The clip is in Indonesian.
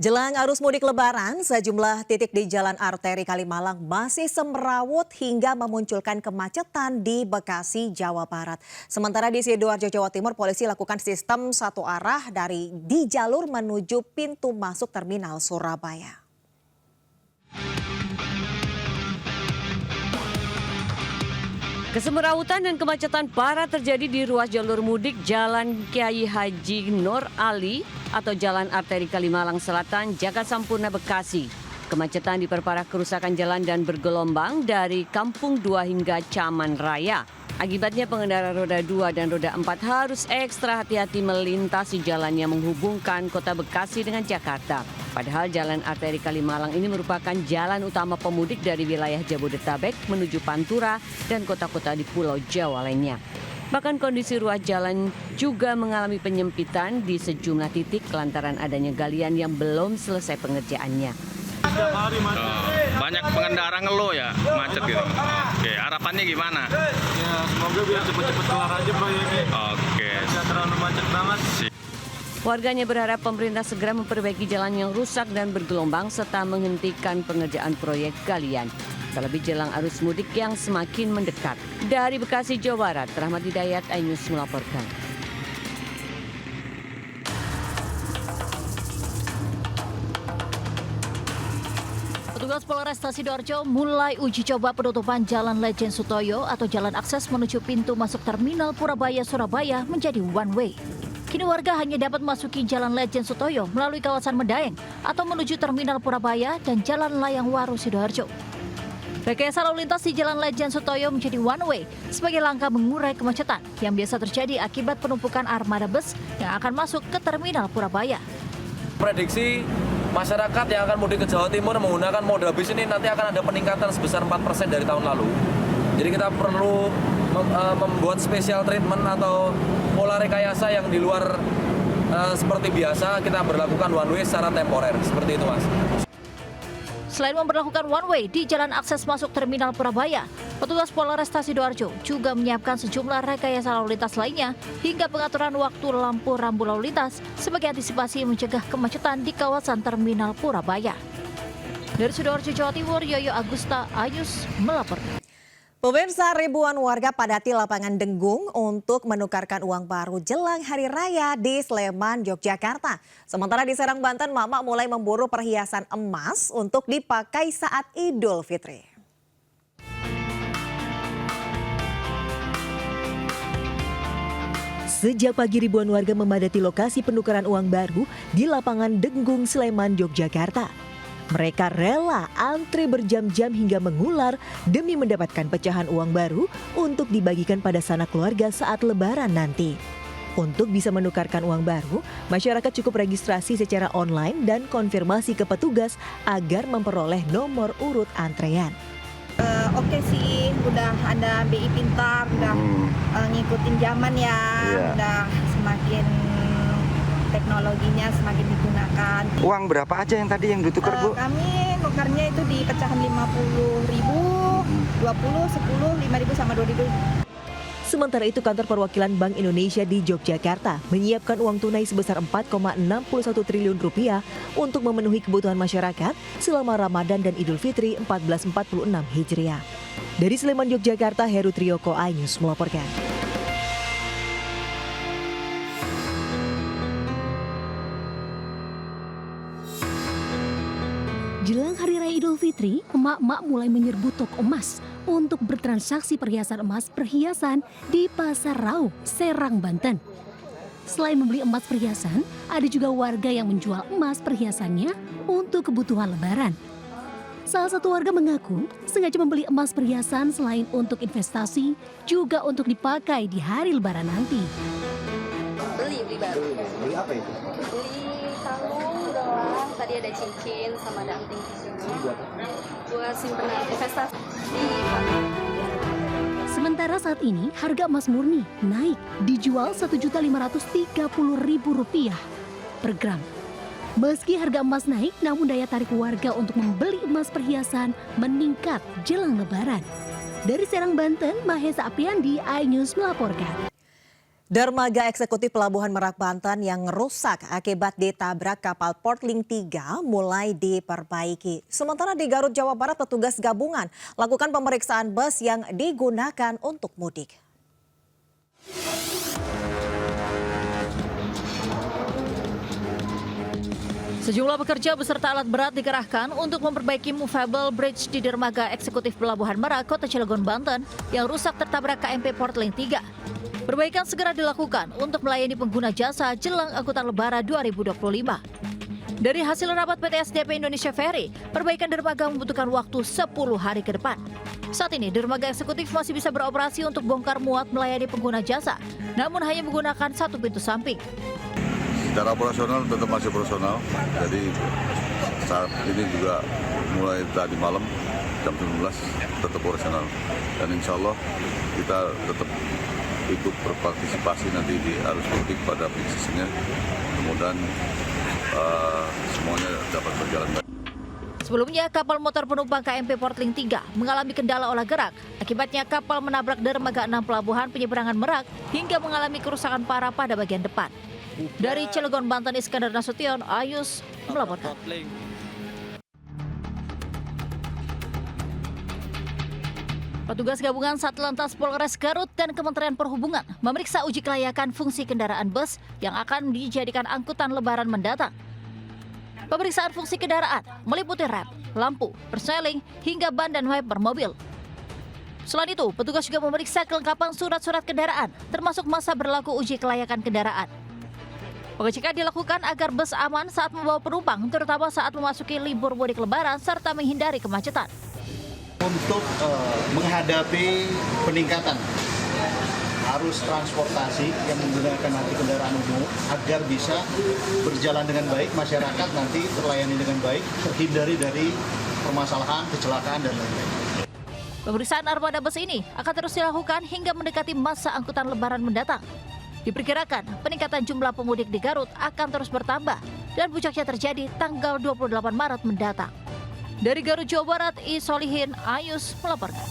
Jelang arus mudik Lebaran, sejumlah titik di Jalan Arteri Kalimalang masih semrawut hingga memunculkan kemacetan di Bekasi, Jawa Barat. Sementara di Sidoarjo, Jawa Timur, polisi lakukan sistem satu arah di jalur menuju pintu masuk terminal Surabaya. Kesemrawutan dan kemacetan parah terjadi di ruas jalur mudik Jalan Kiai Haji Nur Ali atau Jalan Arteri Kalimalang Selatan, Jagasampurna, Bekasi. Kemacetan diperparah kerusakan jalan dan bergelombang dari Kampung 2 hingga Caman Raya. Akibatnya pengendara roda 2 dan roda 4 harus ekstra hati-hati melintasi jalan yang menghubungkan kota Bekasi dengan Jakarta. Padahal Jalan Arteri Kalimalang ini merupakan jalan utama pemudik dari wilayah Jabodetabek menuju Pantura dan kota-kota di Pulau Jawa lainnya. Bahkan kondisi ruas jalan juga mengalami penyempitan di sejumlah titik lantaran adanya galian yang belum selesai pengerjaannya. Setiap hari macet. Banyak pengendara ngeluh ya, macet gitu. Oke, harapannya gimana? Ya, semoga biar cepet-cepet kelar aja proyeknya. Oke. Nggak terlalu macet banget. Warganya berharap pemerintah segera memperbaiki jalan yang rusak dan bergelombang serta menghentikan pengerjaan proyek galian. Terlebih jelang arus mudik yang semakin mendekat. Dari Bekasi, Jawa Barat, Rahmat Hidayat, iNews melaporkan. Petugas Polresta Sidoarjo mulai uji coba penutupan Jalan Lejen Sutoyo atau jalan akses menuju pintu masuk terminal Purabaya, Surabaya menjadi one way. Kini warga hanya dapat memasuki Jalan Lejen Sutoyo melalui kawasan Medaeng atau menuju terminal Purabaya dan Jalan Layang Waru Sidoarjo. Rekayasa lalu lintas di Jalan Lejen Sutoyo menjadi one way sebagai langkah mengurai kemacetan yang biasa terjadi akibat penumpukan armada bus yang akan masuk ke terminal Purabaya. Prediksi masyarakat yang akan mudik ke Jawa Timur menggunakan moda bis ini nanti akan ada peningkatan sebesar 4% dari tahun lalu. Jadi kita perlu membuat special treatment atau pola rekayasa yang di luar seperti biasa, kita berlakukan one way secara temporer, seperti itu Mas. Selain memberlakukan one way di jalan akses masuk terminal Purabaya, petugas Polresta Sidoarjo juga menyiapkan sejumlah rekayasa lalu lintas lainnya hingga pengaturan waktu lampu rambu lalu lintas sebagai antisipasi mencegah kemacetan di kawasan terminal Purabaya. Dari Sidoarjo, Jawa Timur, Yoyo Agusta, iNews melaporkan. Pemirsa, ribuan warga padati lapangan Denggung untuk menukarkan uang baru jelang Hari Raya di Sleman, Yogyakarta. Sementara di Serang, Banten, mak-mak mulai memburu perhiasan emas untuk dipakai saat Idul Fitri. Sejak pagi ribuan warga memadati lokasi penukaran uang baru di lapangan Denggung, Sleman, Yogyakarta. Mereka rela antri berjam-jam hingga mengular demi mendapatkan pecahan uang baru untuk dibagikan pada sanak keluarga saat Lebaran nanti. Untuk bisa menukarkan uang baru, masyarakat cukup registrasi secara online dan konfirmasi ke petugas agar memperoleh nomor urut antrean. Oke sih, udah ada BI Pintar, udah ngikutin zaman ya, udah semakin teknologinya semakin digunakan. Uang berapa aja yang tadi yang ditukar, Bu? Kami nukarnya itu di pecahan 50.000, 20, 10, 5.000 sama 2.000. Sementara itu, kantor perwakilan Bank Indonesia di Yogyakarta menyiapkan uang tunai sebesar 4,61 triliun rupiah untuk memenuhi kebutuhan masyarakat selama Ramadan dan Idul Fitri 1446 Hijriah. Dari Sleman, Yogyakarta, Heru Triyoko, iNews melaporkan. Jelang Hari Raya Idul Fitri, emak-emak mulai menyerbu toko emas untuk bertransaksi perhiasan di Pasar Rauh, Serang, Banten. Selain membeli emas perhiasan, ada juga warga yang menjual emas perhiasannya untuk kebutuhan Lebaran. Salah satu warga mengaku sengaja membeli emas perhiasan selain untuk investasi, juga untuk dipakai di hari Lebaran nanti. Beli baru. Beli apa itu? Beli kalung, gelang, tadi ada cincin sama ada anting di sini. Buat simpenan investasi. Sementara saat ini harga emas murni naik, dijual Rp1.530.000 per gram. Meski harga emas naik, namun daya tarik warga untuk membeli emas perhiasan meningkat jelang Lebaran. Dari Serang, Banten, Mahesa Apriandi, iNews melaporkan. Dermaga eksekutif Pelabuhan Merak Banten yang rusak akibat ditabrak kapal Portling 3 mulai diperbaiki. Sementara di Garut, Jawa Barat, petugas gabungan lakukan pemeriksaan bus yang digunakan untuk mudik. Sejumlah pekerja beserta alat berat dikerahkan untuk memperbaiki movable bridge di dermaga eksekutif Pelabuhan Merak, Kota Cilegon, Banten yang rusak tertabrak KMP Portling 3. Perbaikan segera dilakukan untuk melayani pengguna jasa jelang angkutan Lebaran 2025. Dari hasil rapat PT SDP Indonesia Ferry, perbaikan dermaga membutuhkan waktu 10 hari ke depan. Saat ini, dermaga eksekutif masih bisa beroperasi untuk bongkar muat melayani pengguna jasa, namun hanya menggunakan satu pintu samping. Secara operasional tetap masih operasional, jadi saat ini juga mulai tadi malam jam 19 tetap operasional. Dan insya Allah kita tetap ikut berpartisipasi nanti di arus mudik pada peak season-nya. Kemudian semuanya dapat berjalan baik. Sebelumnya, kapal motor penumpang KMP Portling 3 mengalami kendala olah gerak. Akibatnya kapal menabrak dermaga 6 pelabuhan penyeberangan Merak hingga mengalami kerusakan parah pada bagian depan. Dari Cilegon, Banten, Iskandar Nasution, Ayus melaporkan. Petugas gabungan Satlantas Polres Garut dan Kementerian Perhubungan memeriksa uji kelayakan fungsi kendaraan bus yang akan dijadikan angkutan Lebaran mendatang. Pemeriksaan fungsi kendaraan meliputi rem, lampu, persneling, hingga ban dan wiper mobil. Selain itu, petugas juga memeriksa kelengkapan surat-surat kendaraan, termasuk masa berlaku uji kelayakan kendaraan. Pengecekan dilakukan agar bus aman saat membawa penumpang, terutama saat memasuki libur mudik Lebaran serta menghindari kemacetan. Untuk menghadapi peningkatan arus transportasi yang menggunakan nanti kendaraan umum agar bisa berjalan dengan baik, masyarakat nanti terlayani dengan baik, terhindari dari permasalahan, kecelakaan, dan lain-lain. Pemeriksaan armada bus ini akan terus dilakukan hingga mendekati masa angkutan Lebaran mendatang. Diperkirakan peningkatan jumlah pemudik di Garut akan terus bertambah dan puncaknya terjadi tanggal 28 Maret mendatang. Dari Garut, Jawa Barat, I Solihin, Ayus melaporkan.